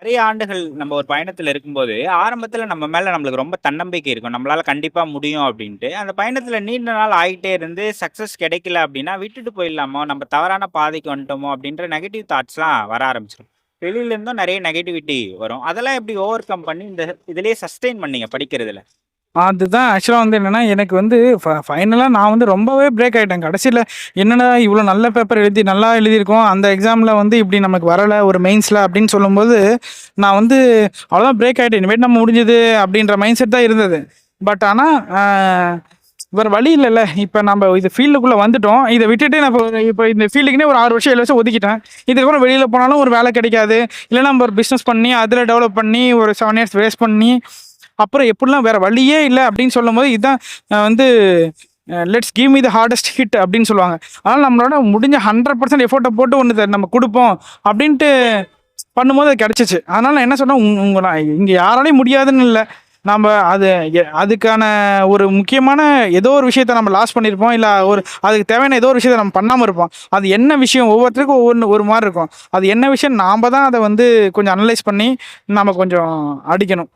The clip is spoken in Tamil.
நிறைய ஆண்டுகள் நம்ம ஒரு பயணத்துல இருக்கும்போது, ஆரம்பத்துல நம்ம மேல நம்மளுக்கு ரொம்ப தன்னம்பிக்கை இருக்கும். நம்மளால கண்டிப்பா முடியும் அப்டின்ட்டு. அந்த பயணத்துல நீண்ட நாள் ஆயிட்டே இருந்து சக்சஸ் கிடைக்கல அப்டின்னா, விட்டுட்டு போயிடலாமோ, நம்ம தவறான பாதைக்கு வந்துட்டோமோ அப்டின்ற நெகட்டிவ் தாட்ஸ்லாம் வர ஆரம்பிச்சுரும். வெளியில இருந்தும் நெறைய நெகட்டிவிட்டி வரும். அதெல்லாம் எப்படி ஓவர் கம் பண்ணி இந்த இதிலேயே சஸ்டெயின் பண்ணீங்க படிக்கிறதுல? அதுதான் ஆக்சுவலா என்னன்னா, எனக்கு ஃபைனலா நான் ரொம்பவே பிரேக் ஆயிட்டேன். கடைசில என்னடா இவ்ளோ நல்ல பேப்பர் நல்லா எழுதியிருக்கோம். அந்த எக்ஸாம்ல இப்படி நமக்கு வரல ஒரு மெயின்ஸ்ல அப்படின்னு சொல்லும்போது, நான் அவ்வளோதான் பிரேக் ஆயிட்டேன். இனிமேட்டு நம்ம முடிஞ்சது அப்படின்ற மைண்ட் செட் தான் இருந்தது. பட் ஆனா, அ வேற வழி இல்லல்ல. இப்ப நம்ம இது ஃபீல்டுக்குள்ள வந்துட்டோம். இத விட்டுட்டு நான் இப்ப இந்த ஃபீல்டுக்குன்னே ஒரு 6 வருஷம் 7 வருஷம் ஒதுக்கிட்டேன். இதுக்கப்புறம் வெளியில போனாலும் ஒரு வேலை கிடைக்காது. இல்லன்னா நம்ம ஒரு பிசினஸ் பண்ணி, அதுல டெவலப் பண்ணி ஒரு 7 இயர்ஸ் வேஸ்ட் பண்ணி அப்புறம் எப்படிலாம் வேற வழியே இல்லை அப்படின்னு சொல்லும்போது இதுதான் வந்து let's give me the hardest hit அப்படின்னு சொல்லுவாங்க. அதனால் நம்மளோட முடிஞ்ச 100% எஃபோர்ட்டை போட்டு ஒன்று நம்ம கொடுப்போம் அப்படின்ட்டு பண்ணும்போது அது கிடச்சிச்சு. அதனால் நான் என்ன சொன்னேன், உங்களை இங்கே யாராலையும் முடியாதுன்னு இல்லை. நம்ம அதுக்கான ஒரு முக்கியமான ஏதோ ஒரு விஷயத்த நம்ம லாஸ் பண்ணியிருப்போம். இல்லை அதுக்கு தேவையான ஏதோ ஒரு விஷயத்த நம்ம பண்ணாமல் இருப்போம். அது என்ன விஷயம் ஒவ்வொருத்தருக்கும் ஒரு மாதிரி இருக்கும். அது என்ன விஷயம் நாம் தான் அதை கொஞ்சம் அனலைஸ் பண்ணி நம்ம கொஞ்சம் அடிக்கணும்.